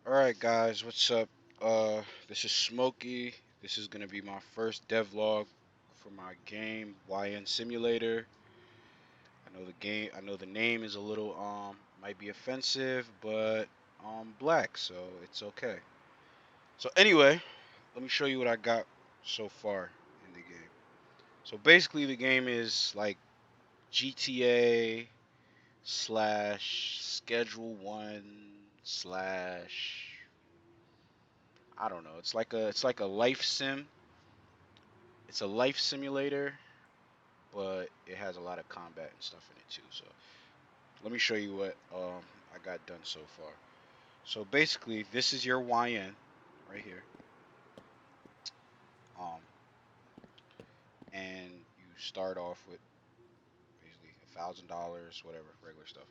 Alright guys, what's up? This is Smokey. This is gonna be my first devlog for my game, YN Simulator. I know the name is a little might be offensive, but black, so it's okay. So anyway, let me show you what I got so far in the game. So basically the game is like GTA slash Schedule One slash I don't know. It's like a life sim. It's a life simulator, but it has a lot of combat and stuff in it too. So let me show you what I got done so far. So basically, this is your YN right here, um, and you start off with basically $1,000, whatever, regular stuff.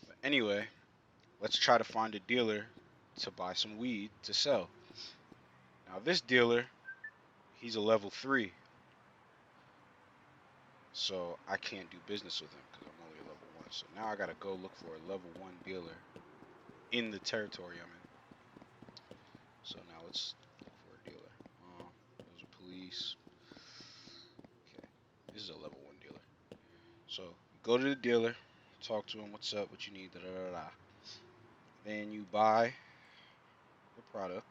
But anyway, let's try to find a dealer to buy some weed to sell. Now this dealer, he's a level 3, so I can't do business with him because I'm only a level 1. So now I gotta go look for a level 1 dealer in the territory I'm in. So now let's look for a dealer. Those are police. Okay, this is a level 1 dealer. So you go to the dealer, talk to him, what's up, what you need, da da da da. Then you buy the product.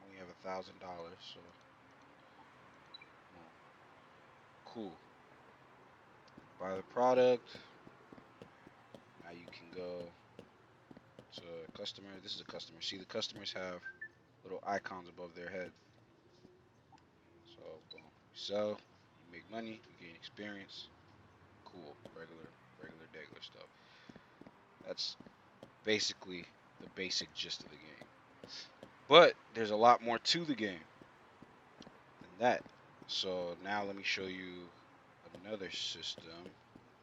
I only have $1,000, so cool. Buy the product. Now you can go to customer. This is a customer. See, the customers have little icons above their head. So boom, you sell, you make money, you gain experience. Cool, regular stuff. That's basically the basic gist of the game. But there's a lot more to the game than that. So now let me show you another system.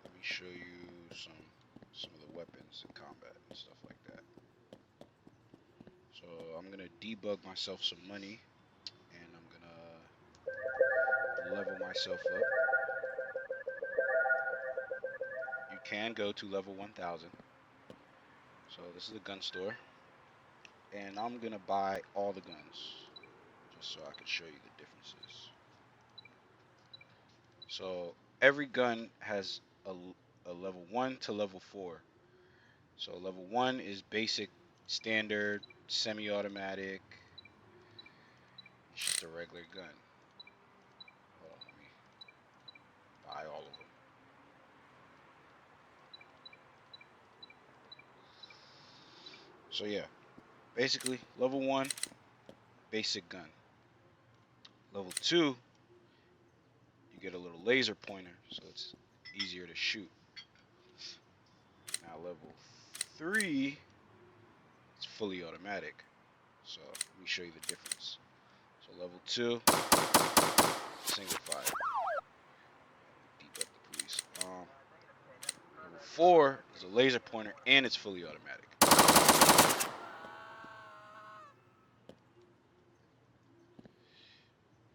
Let me show you some of the weapons in combat and stuff like that. So I'm gonna debug myself some money and I'm gonna level myself up. You can go to level 1000. So this is the gun store. And I'm gonna buy all the guns just so I can show you the differences. So every gun has a level 1 to level 4. So level 1 is basic, standard, semi-automatic. It's just a regular gun. Hold on, let me buy all of them. So yeah, basically level 1, basic gun. Level 2, you get a little laser pointer, so it's easier to shoot. Now level 3, it's fully automatic. So let me show you the difference. So level 2, single fire. Debug the police. Level 4 is a laser pointer and it's fully automatic.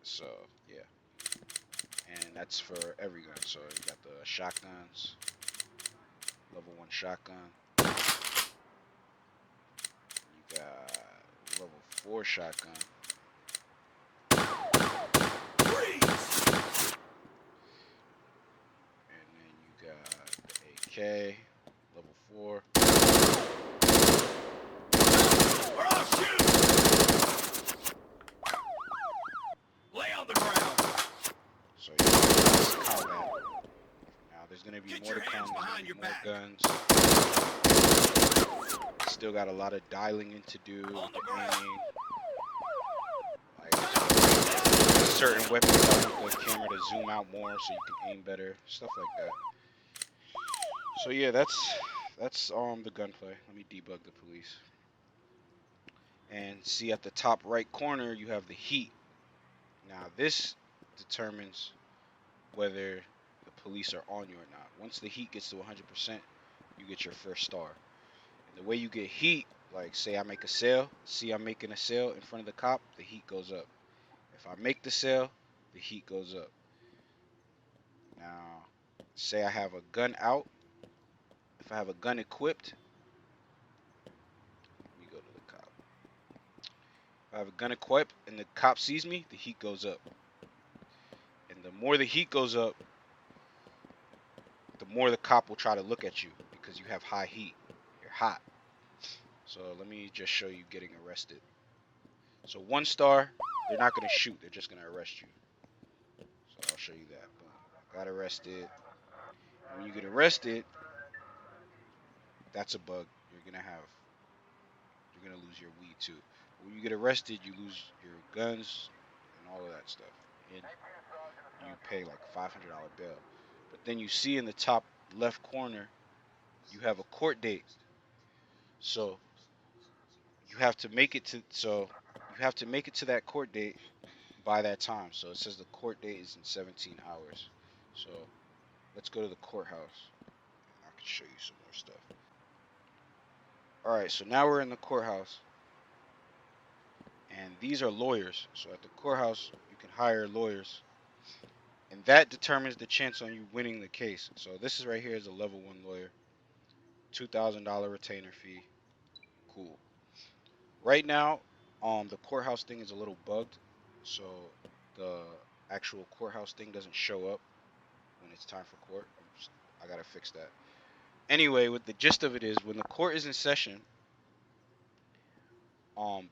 So yeah, and that's for every gun. So you got the shotguns, level 1 shotgun. You got level 4 shotgun. And then you got the AK, level 4. Lay on the ground. So yeah, that's combat. Now there's gonna be Get more your to come. hands There's gonna behind be your more back. guns. Still got a lot of dialing in to do with On the the ground. aiming. Like certain weapons, I want the camera to zoom out more so you can aim better, stuff like that. So yeah, that's the gunplay. Let me debug the police. And see at the top right corner you have the heat. Now this determines whether the police are on you or not. Once the heat gets to 100%, you get your first star. And the way you get heat, like say I make a sale, see I'm making a sale in front of the cop, the heat goes up. If I make the sale, the heat goes up. Now, say I have a gun out. If I have a gun equipped, let me go to the If I have a gun equipped and the cop sees me, the heat goes up. And the more the heat goes up, the more the cop will try to look at you because you have high heat. You're hot. So let me just show you getting arrested. So 1 star, they're not gonna shoot. They're just gonna arrest you. So I'll show you that. Boom. Got arrested. And when you get arrested, that's a bug. You're gonna lose your weed too. But when you get arrested, you lose your guns and all of that stuff. And you pay like $500 bail. But then you see in the top left corner, you have a court date. So you have to make it to that court date by that time. So it says the court date is in 17 hours. So let's go to the courthouse and I can show you some more stuff. All right, so now we're in the courthouse and these are lawyers. So at the courthouse, you can hire lawyers and that determines the chance on you winning the case. So this is right here is a level 1 lawyer, $2,000 retainer fee. Cool. Right now, the courthouse thing is a little bugged, so the actual courthouse thing doesn't show up when it's time for court. I gotta fix that. Anyway, what the gist of it is, when the court is in session, um,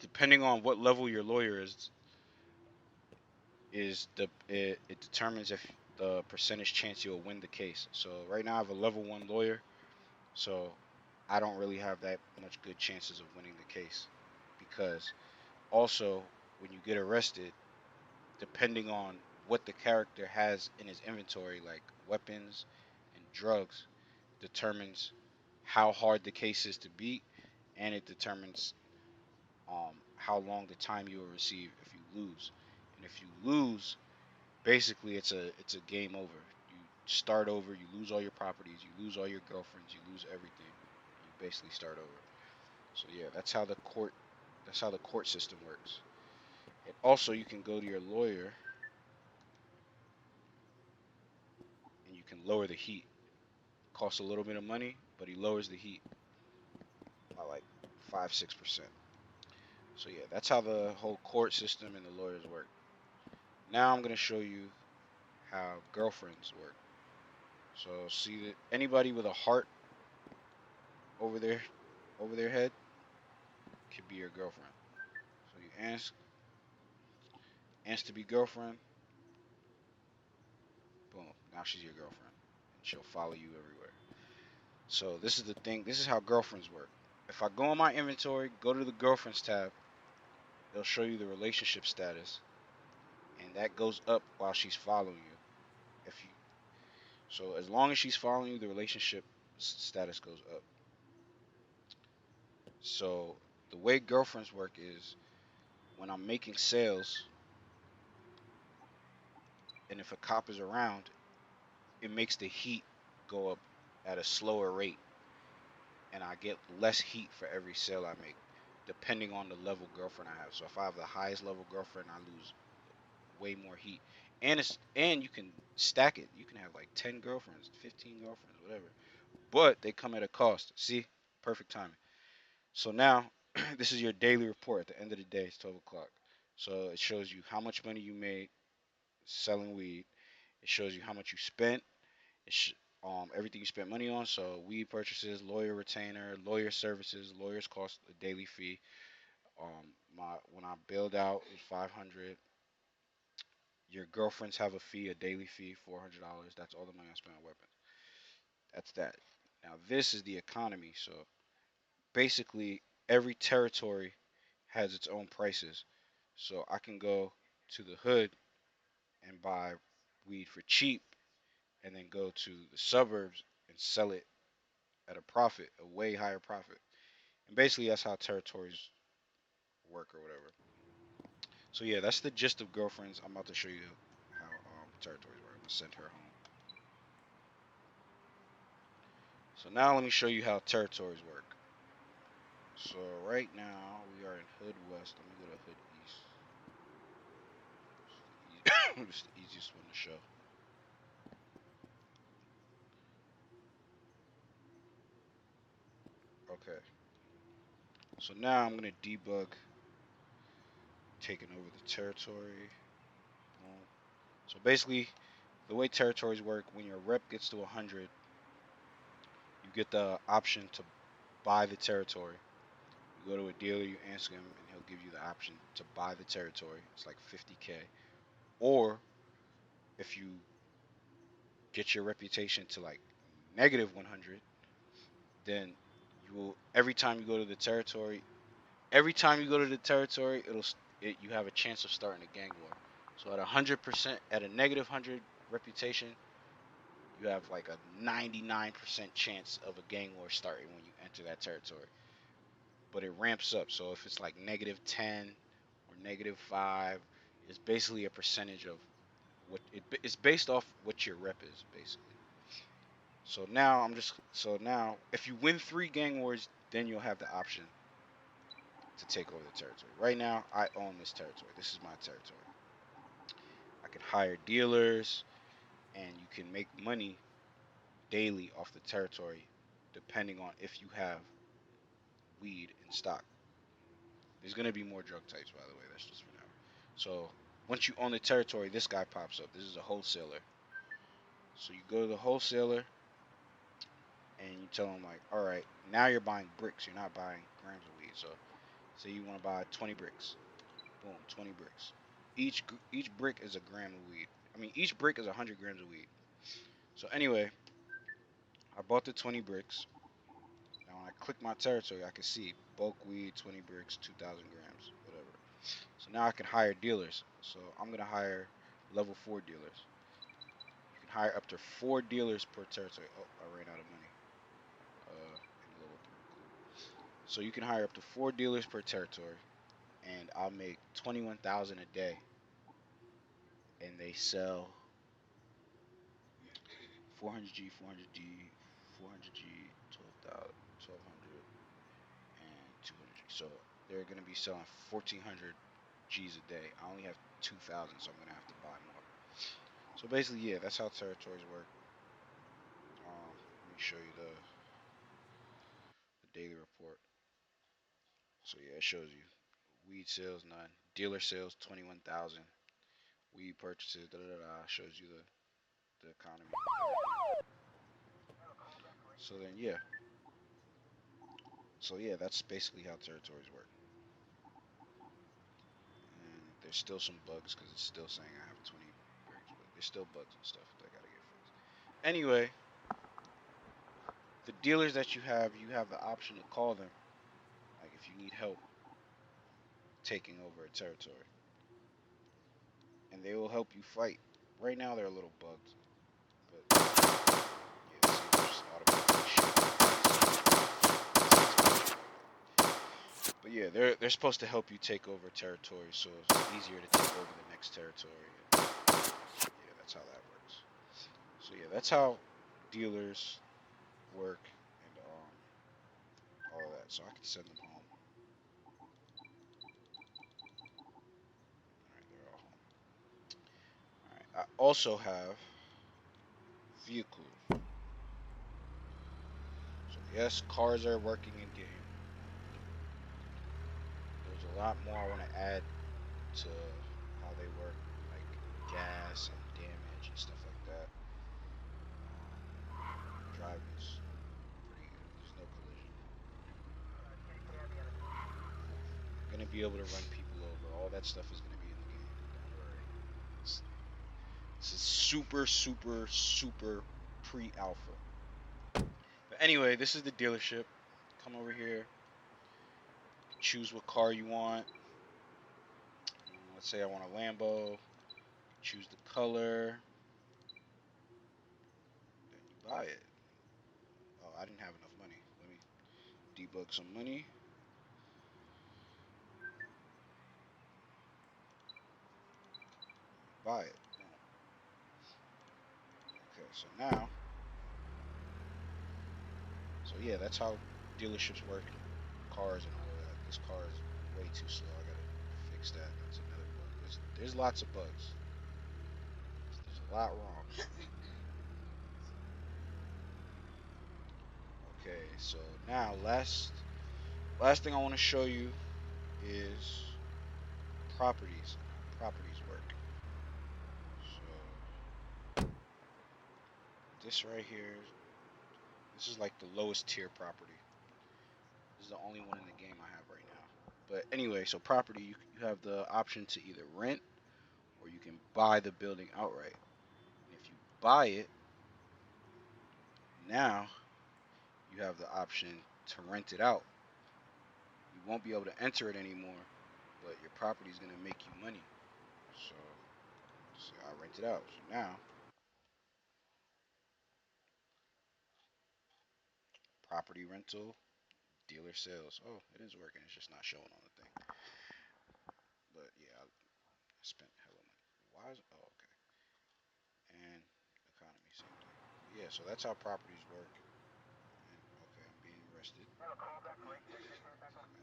depending on what level your lawyer it determines if the percentage chance you'll win the case. So right now I have a level 1 lawyer, so I don't really have that much good chances of winning the case because also when you get arrested, depending on what the character has in his inventory, like weapons and drugs, determines how hard the case is to beat, and it determines how long the time you will receive if you lose. And if you lose, basically it's a game over. You start over. You lose all your properties. You lose all your girlfriends. You lose everything. You basically start over. So yeah, That's how the court system works. And also, you can go to your lawyer and you can lower the heat. Costs a little bit of money, but he lowers the heat by like 5-6%. So yeah, that's how the whole court system and the lawyers work. Now I'm gonna show you how girlfriends work. So see that anybody with a heart over their head could be your girlfriend. So you ask to be girlfriend, boom, now she's your girlfriend, and she'll follow you everywhere. So this is the thing. This is how girlfriends work. If I go on my inventory, go to the girlfriends tab, it'll show you the relationship status, and that goes up while she's following you. If you So as long as she's following you, the relationship status goes up. So the way girlfriends work is when I'm making sales, and if a cop is around, it makes the heat go up at a slower rate, and I get less heat for every sale I make, depending on the level girlfriend I have. So if I have the highest level girlfriend, I lose way more heat. And you can stack it. You can have like 10 girlfriends, 15 girlfriends, whatever. But they come at a cost. See? Perfect timing. So now, this is your daily report. At the end of the day, it's 12 o'clock. So it shows you how much money you made selling weed. It shows you how much you spent. Everything you spent money on. So weed purchases, lawyer retainer, lawyer services. Lawyers cost a daily fee. When I billed out it was 500. Your girlfriends have a fee, a daily fee, $400. That's all the money I spent on weapons. That's that. Now this is the economy. So basically, every territory has its own prices. So I can go to the hood and buy weed for cheap and then go to the suburbs and sell it at a profit, a way higher profit. And basically that's how territories work or whatever. So yeah, that's the gist of girlfriends. I'm about to show you how territories work. I'm gonna send her home. So now let me show you how territories work. So right now we are in Hood West. Let me go to Hood East. It's the easiest one to show. Okay. So now I'm gonna debug taking over the territory. Boom. So basically, the way territories work, when your rep gets to 100, you get the option to buy the territory. You go to a dealer, you ask him, and he'll give you the option to buy the territory. It's like 50K. Or if you get your reputation to like negative 100, then you will every time you go to the territory, you have a chance of starting a gang war. So at 100%, at a negative 100 reputation, you have like a 99% chance of a gang war starting when you enter that territory. But it ramps up. So if it's like negative 10 or negative 5, it's basically a percentage of it's based off what your rep is basically. So now if you win 3 gang wars, then you'll have the option to take over the territory. Right now, I own this territory. This is my territory. I can hire dealers, and you can make money daily off the territory, depending on if you have weed in stock. There's gonna be more drug types, by the way. That's just for now. So once you own the territory, this guy pops up. This is a wholesaler. So you go to the wholesaler, and you tell him like, all right, now you're buying bricks. You're not buying grams of weed. So say you want to buy 20 bricks. Boom, 20 bricks. Each brick is a gram of weed. I mean, each brick is 100 grams of weed. So anyway, I bought the 20 bricks. Now when I click my territory, I can see bulk weed, 20 bricks, 2,000 grams, whatever. So now I can hire dealers. So I'm gonna hire level 4 dealers. You can hire up to 4 dealers per territory. Oh, I ran out of money. In level 3, cool. So you can hire up to 4 dealers per territory, and I'll make 21,000 a day. And they sell 400G, 400G, 400G, 12,000, 1,200, and 200G. So they're going to be selling 1,400 G's a day. I only have 2,000, so I'm going to have to buy more. So basically, yeah, that's how territories work. Let me show you the daily report. So yeah, it shows you weed sales none, dealer sales 21,000, weed purchases da da da da. Shows you the economy. So then yeah, that's basically how territories work. And there's still some bugs because it's still saying I have 20 bricks, but there's still bugs and stuff that gotta get fixed. Anyway, the dealers that you have the option to call them, like if you need help taking over a territory, and they will help you fight. Right now they're a little bugged, but yeah, see, just automatically. But yeah, they're supposed to help you take over territory, so it's easier to take over the next territory. And yeah, that's how that works. So yeah, that's how dealers work and all of that. So I can send them home. All right, they're all home. All right. I also have vehicles. So yes, cars are working in game. There's a lot more I want to add to how they work, like gas and damage and stuff like that. Driving is pretty good. There's no collision. I'm gonna be able to run people over. All that stuff is gonna be in the game. Don't worry. It's, this is super, super, super pre-alpha. But anyway, this is the dealership. Come over here. Choose what car you want. Let's say I want a Lambo. Choose the color. Then you buy it. Oh, I didn't have enough money. Let me debug some money. Buy it. Boom. Okay, so now, so yeah, that's how dealerships work. Cars and all of that. This car is way too slow. I gotta fix that. That's another bug. There's lots of bugs. There's a lot wrong. Okay, so now last thing I want to show you is properties and how properties work. So this right here, this is like the lowest tier property. This is the only one in the game I have right now. But anyway, so property, you have the option to either rent or you can buy the building outright. And if you buy it, now you have the option to rent it out. You won't be able to enter it anymore, but your property is going to make you money. So, say I rent it out. So now, property rental, dealer sales. Oh, it is working. It's just not showing on the thing. But yeah, I spent hella money. Why is, oh, okay. And economy, same thing. But yeah, so that's how properties work. And okay, I'm being arrested.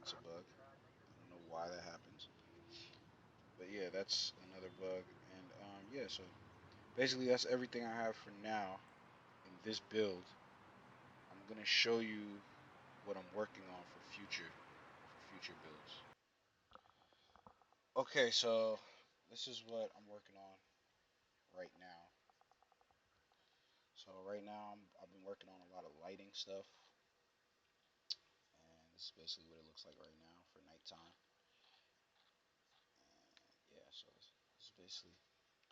That's a bug. I don't know why that happens. But yeah, that's another bug. And yeah, so basically that's everything I have for now in this build. I'm gonna show you what I'm working on for future builds. Okay, so this is what I'm working on right now. So right now I've been working on a lot of lighting stuff, and this is basically what it looks like right now for nighttime. And yeah, so this is basically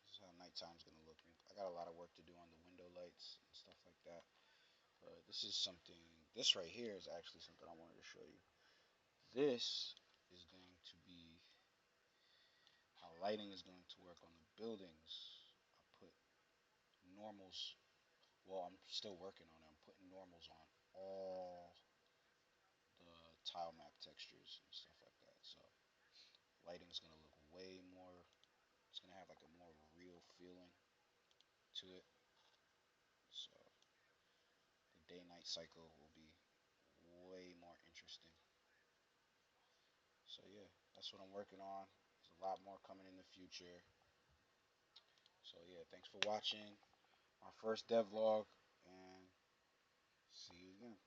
this is how nighttime's gonna look. I got a lot of work to do on the window lights and stuff like that. But this is something. This right here is actually something I wanted to show you. This is going to be how lighting is going to work on the buildings. I put normals. Well, I'm still working on it. I'm putting normals on all the tile map textures and stuff like that. So lighting's gonna look way more. It's gonna have like a more real feeling to it. So the day-night cycle will be way more interesting. So yeah, that's what I'm working on. There's a lot more coming in the future. So yeah, thanks for watching my first devlog, and see you again.